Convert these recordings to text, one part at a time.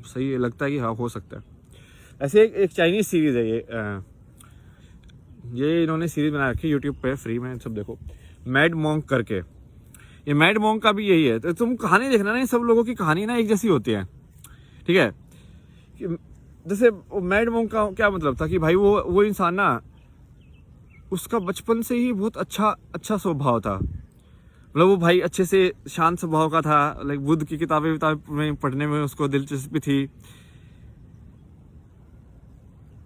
सही लगता है कि हाँ हो सकता है। ऐसे एक चाइनीज़ सीरीज़ है ये इन्होंने सीरीज़ बना रखी है यूट्यूब पे फ्री में, सब देखो, मैड मॉन्क करके। ये मैड मॉन्क का भी यही है। तो तुम कहानी देखना ना, ये सब लोगों की कहानी ना एक जैसी होती है, ठीक है। जैसे मैड मॉन्क का क्या मतलब था कि भाई वो इंसान ना, उसका बचपन से ही बहुत अच्छा स्वभाव था। मतलब वो भाई अच्छे से शांत स्वभाव का था। लाइक बुद्ध की किताबें में पढ़ने में उसको दिलचस्पी थी।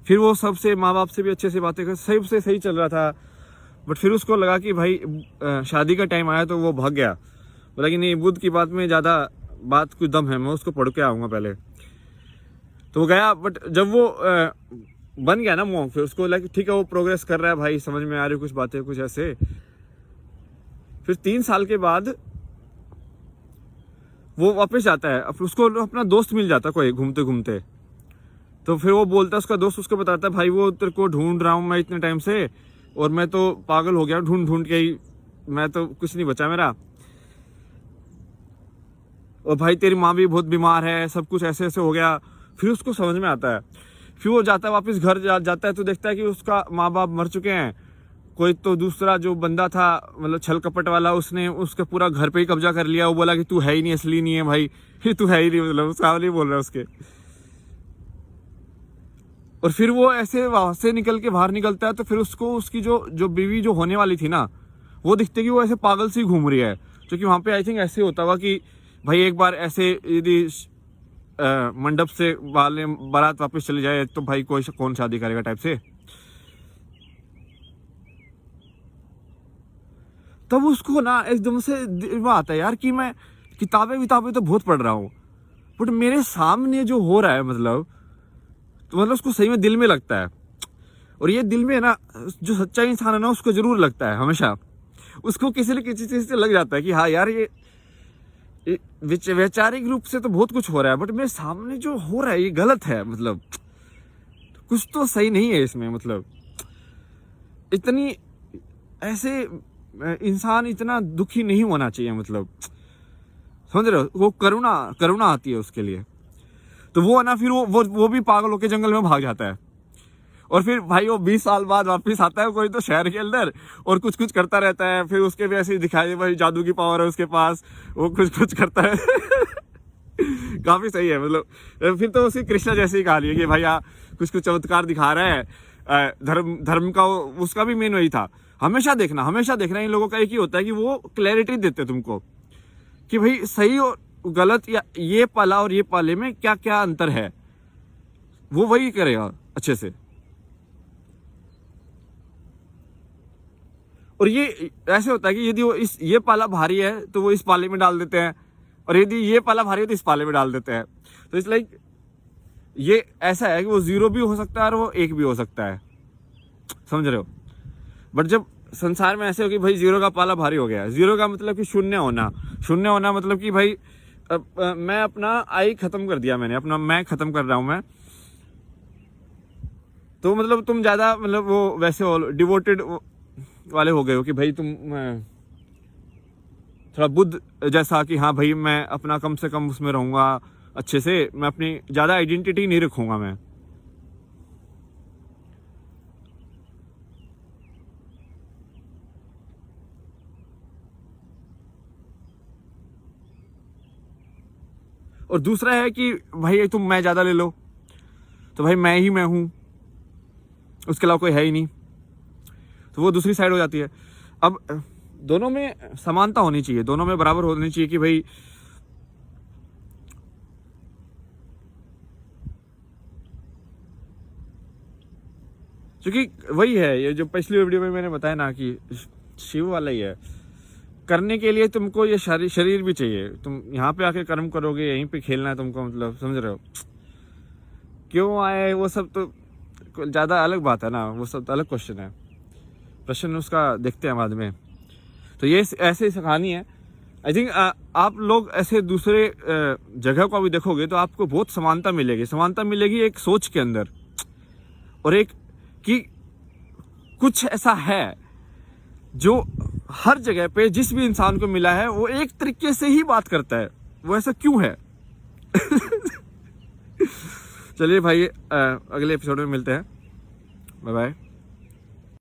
फिर वो सबसे माँ बाप से भी अच्छे से बातें कर, सबसे सही चल रहा था। बट फिर उसको लगा कि भाई शादी का टाइम आया तो वो भाग गया। बोला कि नहीं, बुद्ध की बात में ज़्यादा बात कुछ दम है, मैं उसको पढ़ के आऊँगा पहले। तो वो गया। बट जब वो बन गया ना मॉन्क, फिर उसको लगा ठीक है वो प्रोग्रेस कर रहा है भाई, समझ में आ रही कुछ बातें कुछ ऐसे। फिर 3 साल के बाद वो वापस जाता है। अब उसको अपना दोस्त मिल जाता कोई घूमते घूमते। तो फिर वो बोलता है, उसका दोस्त उसको बताता है भाई वो तेरे को ढूंढ रहा हूँ मैं इतने टाइम से, और मैं तो पागल हो गया ढूंढ ढूंढ के ही, मैं तो कुछ नहीं बचा मेरा। और भाई तेरी माँ भी बहुत बीमार है, सब कुछ ऐसे ऐसे हो गया। फिर उसको समझ में आता है। फिर वो जाता है वापस घर जाता है तो देखता है कि उसका माँ बाप मर चुके हैं। कोई तो दूसरा जो बंदा था, मतलब छल कपट वाला, उसने उसका पूरा घर पे ही कब्जा कर लिया। वो बोला कि तू है ही नहीं, असली नहीं है भाई, तू है ही नहीं, मतलब उसका नहीं बोल रहा उसके। और फिर वो ऐसे वहां से निकल के बाहर निकलता है तो फिर उसको उसकी जो बीवी जो होने वाली थी ना, वो दिखते कि वो ऐसे पागल सी घूम रही है। क्योंकि वहां पे आई थिंक ऐसे होता हुआ कि भाई एक बार ऐसे यदि मंडप से वाले बारात वापस चली जाए तो भाई कौन शादी करेगा टाइप से। तब उसको ना एकदम से वो आता है यार कि मैं किताबें तो बहुत पढ़ रहा हूँ, बट मेरे सामने जो हो रहा है मतलब, तो मतलब उसको सही में दिल में लगता है। और ये दिल में ना, जो सच्चा इंसान है ना उसको जरूर लगता है हमेशा। उसको किसी न किसी चीज से लग जाता है कि हाँ यार ये वैचारिक रूप से तो बहुत कुछ हो रहा है, बट मेरे सामने जो हो रहा है ये गलत है। मतलब कुछ तो सही नहीं है इसमें। मतलब इतनी ऐसे इंसान इतना दुखी नहीं होना चाहिए। मतलब समझ रहे हो, वो करुणा आती है उसके लिए। तो वो है ना, फिर वो भी पागल होकर जंगल में भाग जाता है। और फिर भाई वो 20 साल बाद वापस आता है कोई तो शहर के अंदर, और कुछ कुछ करता रहता है। फिर उसके भी ऐसे दिखाई भाई जादू की पावर है उसके पास, वो कुछ कुछ करता है। काफी सही है। मतलब फिर तो उसकी कृष्णा जैसी ही कहानी है कि भैया कुछ कुछ चमत्कार दिखा रहा है। धर्म का उसका भी मेन वही था। हमेशा देखना इन लोगों का एक ही होता है कि वो क्लैरिटी देते तुमको कि भाई सही और गलत, या ये पाला और ये पाले में क्या क्या अंतर है, वो वही करेगा अच्छे से। और ये ऐसे होता है कि यदि वो ये पाला भारी है तो वो इस पाले में डाल देते हैं, और यदि ये पाला भारी है तो इस पाले में डाल देते हैं। तो इस लाइक ये ऐसा है कि वो 0 भी हो सकता है और वो 1 भी हो सकता है, समझ रहे हो। बट जब संसार में ऐसे हो कि भाई 0 का पाला भारी हो गया, 0 का मतलब कि शून्य होना मतलब कि भाई मैं अपना आई खत्म कर दिया, मैंने अपना मैं खत्म कर रहा हूं मैं। तो मतलब तुम ज्यादा मतलब वो वैसे हो डिवोटेड वाले हो गए हो कि भाई तुम थोड़ा बुद्ध जैसा कि हाँ भाई मैं अपना कम से कम उसमें रहूंगा अच्छे से, मैं अपनी ज्यादा आइडेंटिटी नहीं रखूंगा मैं। और दूसरा है कि भाई तुम मैं ज्यादा ले लो तो भाई मैं हूं, उसके अलावा कोई है ही नहीं। तो वो दूसरी साइड हो जाती है। अब दोनों में समानता होनी चाहिए, दोनों में बराबर होनी चाहिए कि भाई क्योंकि वही है ये जो पिछली वीडियो में मैंने बताया ना कि शिव वाला ही है। करने के लिए तुमको ये शरीर भी चाहिए। तुम यहाँ पे आके कर्म करोगे, यहीं पे खेलना है तुमको, मतलब समझ रहे हो। क्यों आए वो सब तो ज़्यादा अलग बात है ना, वो सब तो अलग क्वेश्चन है, प्रश्न उसका देखते हैं बाद में। तो ये ऐसे ही कहानी है। आई थिंक आप लोग ऐसे दूसरे जगह को भी देखोगे तो आपको बहुत समानता मिलेगी एक सोच के अंदर, और एक कि कुछ ऐसा है जो हर जगह पे जिस भी इंसान को मिला है वो एक तरीके से ही बात करता है। वो ऐसा क्यों है? चलिए भाई, अगले एपिसोड में मिलते हैं। Bye bye.